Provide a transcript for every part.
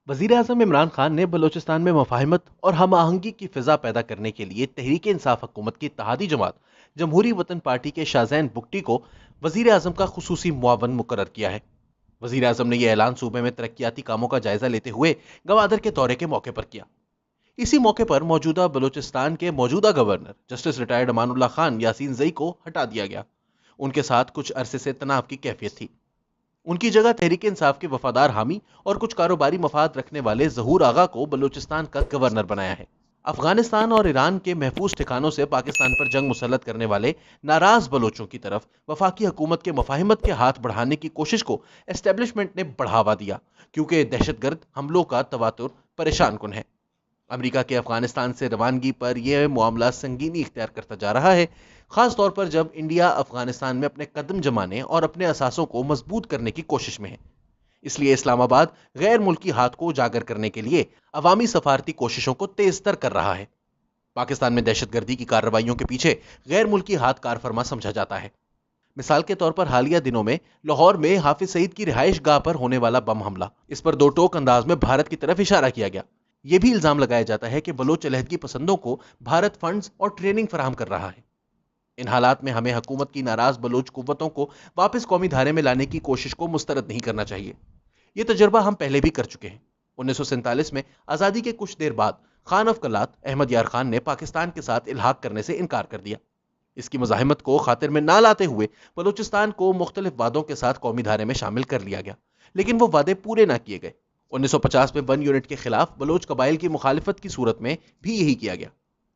वजीर आजम इमरान खान ने बलूचिस्तान में मफाहिमत और हम आहंगी की फिजा पैदा करने के लिए तहरीक इंसाफ हुकूमत की इत्तेहादी जमात जमहूरी वतन पार्टी के शाहजैन बुगटी को वजीर आजम का खुसूसी मुआवन मुकर्रर किया है। वजीर आजम ने यह ऐलान सूबे में तरक्याती कामों का जायजा लेते हुए गवादर के दौरे के मौके पर किया। इसी मौके पर मौजूदा बलूचिस्तान के मौजूदा governor justice retired Amanullah Khan Yasin जई को हटा दिया गया। उनके साथ कुछ अरसे से तनाव की कैफियत थी। उनकी जगह तहरीक इंसाफ के वफादार हामी और कुछ कारोबारी मफाद रखने वाले जहूर आगा को बलूचिस्तान का गवर्नर बनाया है। अफगानिस्तान और ईरान के महफूज ठिकानों से पाकिस्तान पर जंग मुसल्लत करने वाले नाराज बलोचों की तरफ वफाकी हुकूमत के मफाहिमत के हाथ बढ़ाने की कोशिश को एस्टेब्लिशमेंट ने बढ़ावा दिया, क्योंकि दहशतगर्द हमलों का तवातुर परेशान कुन है। अमेरिका के अफगानिस्तान से रवानगी पर यह मामला संगीनी इख्तियार करता जा रहा है, खास तौर पर जब इंडिया अफगानिस्तान में अपने कदम जमाने और अपने असासों को मजबूत करने की कोशिश में है। इसलिए इस्लामाबाद गैर मुल्की हाथ को उजागर करने के लिए अवामी सफारती कोशिशों को तेजतर कर रहा है। पाकिस्तान में दहशतगर्दी की कार्रवाइयों के पीछे गैर मुल्की हाथ कारफरमा समझा जाता है। मिसाल के तौर पर हालिया दिनों में लाहौर में हाफिज सईद की रिहाइश गाह पर होने वाला बम हमला, इस पर दो टोक अंदाज में भारत की तरफ इशारा किया गया। यह भी इल्जाम लगाया जाता है कि बलोच अलहदगी पसंदों को भारत फंड्स और ट्रेनिंग फराहम कर रहा है। इन हालात में हमें हुकूमत की नाराज बलोच कुव्वतों को वापस कौमी धारे में लाने की कोशिश को मुस्तरद नहीं करना चाहिए। यह तजर्बा हम पहले भी कर चुके हैं। 1947 में आज़ादी के कुछ देर बाद खान ऑफ कलात अहमद यार खान ने पाकिस्तान के साथ इल्हाक करने से इनकार कर दिया। इसकी मज़ाहिमत को खातिर में ना लाते हुए बलूचिस्तान को मुख्तलिफ वादों के साथ कौमी धारे में शामिल कर लिया गया, लेकिन वो वादे पूरे ना किए गए। 1950 में 1 यूनिट के खिलाफ बलोच कबाइल की मुखालिफत की सूरत में भी यही किया गया।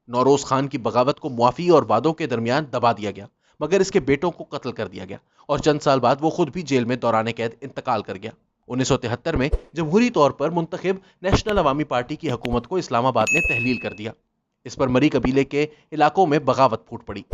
नौरोज खान की बगावत को मुआफी और वादों के दरमियान दबा दिया गया, मगर इसके बेटों को कत्ल कर दिया गया और चंद साल बाद वो खुद भी जेल में दौरान कैद इंतकाल कर गया। 1973 में जमहूरी तौर पर मुंतखब नेशनल अवामी पार्टी की हुकूमत को इस्लामाबाद ने तहलील कर दिया। इस पर मरी कबीले के इलाकों में बगावत फूट पड़ी।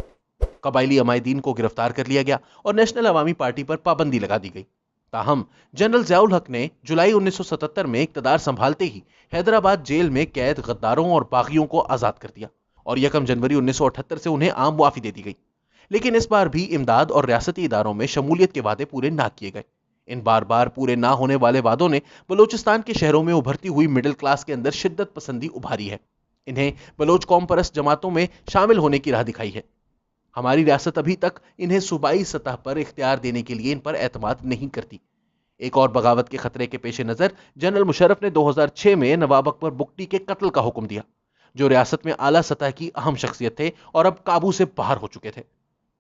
कबाइली अमायदीन को गिरफ्तार कर लिया गया और नेशनल अवामी पार्टी पर पाबंदी लगा दी गई। ताहम जनरल ज़ियाउल हक ने जुलाई 1977 में इक़्तिदार संभालते ही हैदराबाद जेल में कैद गद्दारों और बागियों को आज़ाद कर दिया और 1 जनवरी 1978 से उन्हें आम मुआफ़ी दे दी गई। लेकिन इस बार भी इमदाद और रियासती इदारों में शमूलियत के वादे पूरे ना किए गए। इन बार बार पूरे ना होने वाले वादों ने बलूचिस्तान के शहरों में उभरती हुई मिडिल क्लास के अंदर शिद्दत पसंदी उभारी है। इन्हें बलोच कौम परस्त जमातों में शामिल होने की राह दिखाई है। हमारी रियासत अभी तक इन्हें सूबाई सतह पर इख्तियार देने के लिए इन पर एतमाद नहीं करती। एक और बगावत के खतरे के पेश नज़र जनरल मुशर्रफ ने 2006 में नवाब अकबर बुगटी के कत्ल का हुक्म दिया, जो रियासत में आला सतह की अहम शख्सियत थे और अब काबू से बाहर हो चुके थे।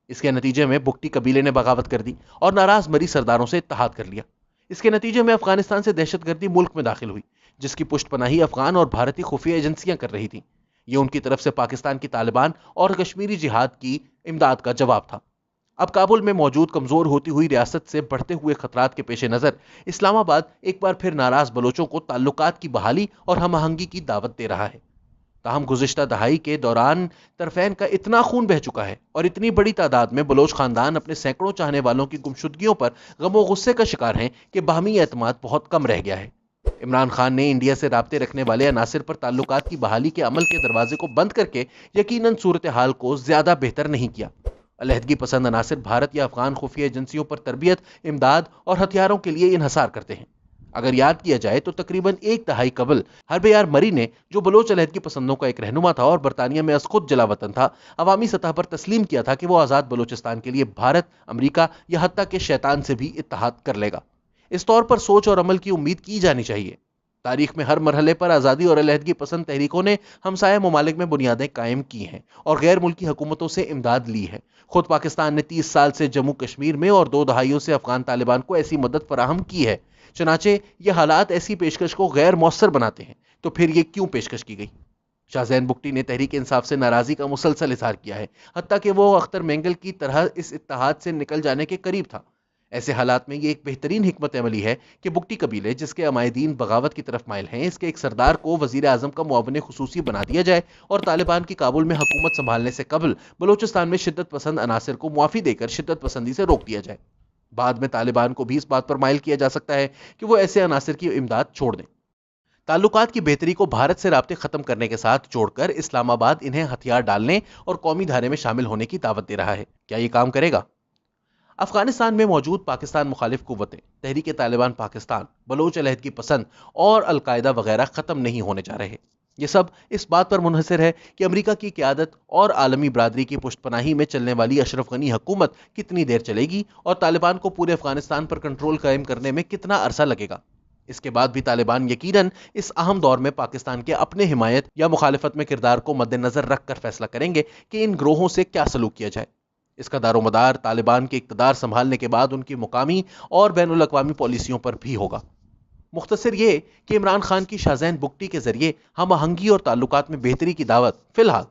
इसके नतीजे में बुगटी कबीले ने बगावत कर दी और नाराज मरी सरदारों से इत्तेहाद कर लिया। इसके नतीजे में अफगानिस्तान से दहशतगर्दी मुल्क में दाखिल हुई, जिसकी पुष्टपनाही अफगान और भारतीय खुफिया एजेंसियां कर रही थीं। यह उनकी तरफ से पाकिस्तान की तालिबान और कश्मीरी जिहाद की इमदाद का जवाब था। अब काबुल में मौजूद कमजोर होती हुई रियासत से बढ़ते हुए खतरात के पेश नज़र इस्लामाबाद एक बार फिर नाराज बलोचों को ताल्लुकात की बहाली और हम आहंगी की दावत दे रहा है। ताहम गुज़िश्ता दहाई के दौरान तरफैन का इतना खून बह चुका है और इतनी बड़ी तादाद में बलोच खानदान अपने सैकड़ों चाहने वालों की गुमशुदगियों पर गमो गुस्से का शिकार हैं कि बाहमी एतमाद बहुत कम रह गया है। इमरान खान ने इंडिया से राब्ते रखने वाले अनासिर पर ताल्लुकात की बहाली के अमल के दरवाजे को बंद करके यकीनन सूरत हाल को ज्यादा बेहतर नहीं किया। अलहदगी पसंद अनासिर भारत या अफगान खुफिया एजेंसियों पर तरबियत, इमदाद और हथियारों के लिए इन्हसार करते हैं। अगर याद किया जाए तो तकरीबन एक दहाई कबल हरबे यार मरी ने, जो बलोच अलहदगी पसंदों का एक रहनुमा था और बरतानिया में खुद जलावतन था, अवामी सतह पर तस्लीम किया था कि वो आज़ाद बलोचिस्तान के लिए भारत, अमरीका या हत्ता के शैतान से भी इत्तेहाद कर लेगा। इस तौर पर सोच और अमल की उम्मीद की जानी चाहिए। तारीख में हर मरहले पर आज़ादी और अलहदगी पसंद तहरीकों ने हमसाया ममालिक में बुनियादें कायम की हैं और गैर मुल्की हुकूमतों से इमदाद ली है। खुद पाकिस्तान ने 30 साल से जम्मू कश्मीर में और 2 दहाइयों से अफगान तालिबान को ऐसी मदद फराहम की है। चनाचे ये हालात ऐसी पेशकश को गैर मौसर बनाते हैं, तो फिर ये क्यों पेशकश की गई? शाहजैन बुगटी ने तहरीक इंसाफ से नाराज़गी का मुसलसल इजहार किया है, हत्ता कि वो अख्तर मेंगल की तरह इस इत्तेहाद से निकल जाने के करीब था। ऐसे हालात में ये एक बेहतरीन हिकमत अमली है कि बुगटी कबीले, जिसके अमायदीन बगावत की तरफ माइल हैं, इसके एक सरदार को वजीर आजम का मुआवन खुसूसी बना दिया जाए और तालिबान की काबुल में हुकूमत संभालने से कबल बलूचिस्तान में शिद्दत पसंद अनासिर को मुआफ़ी देकर शिद्दत पसंदी से रोक दिया जाए। बाद में तालिबान को भी इस बात पर माइल किया जा सकता है कि वो ऐसे अनासिर की इमदाद छोड़ दें। ताल्लुकात की बेहतरी को भारत से राब्ते खत्म करने के साथ जोड़कर इस्लामाबाद इन्हें हथियार डालने और कौमी धारे में शामिल होने की दावत दे रहा है। क्या ये काम करेगा? افغانستان میں موجود پاکستان مخالف قوتیں، تحریک طالبان پاکستان، بلوچ علیحدگی پسند اور القاعدہ وغیرہ ختم نہیں ہونے جا رہے۔ یہ سب اس بات پر منحصر ہے کہ امریکہ کی قیادت اور عالمی برادری کی پشت پناہی میں چلنے والی اشرف غنی حکومت کتنی دیر چلے گی اور طالبان کو پورے افغانستان پر کنٹرول قائم کرنے میں کتنا عرصہ لگے گا۔ اس کے بعد بھی طالبان یقیناً اس اہم دور میں پاکستان کے اپنے حمایت یا مخالفت میں کردار کو مد نظر رکھ کر فیصلہ کریں گے کہ ان گروہوں سے کیا سلوک کیا جائے۔ اس کا دار و مدار طالبان کے اقتدار سنبھالنے کے بعد ان کی مقامی اور بین الاقوامی پالیسیوں پر بھی ہوگا۔ مختصر یہ کہ عمران خان کی شاذین بگٹی کے ذریعے ہم آہنگی اور تعلقات میں بہتری کی دعوت فی الحال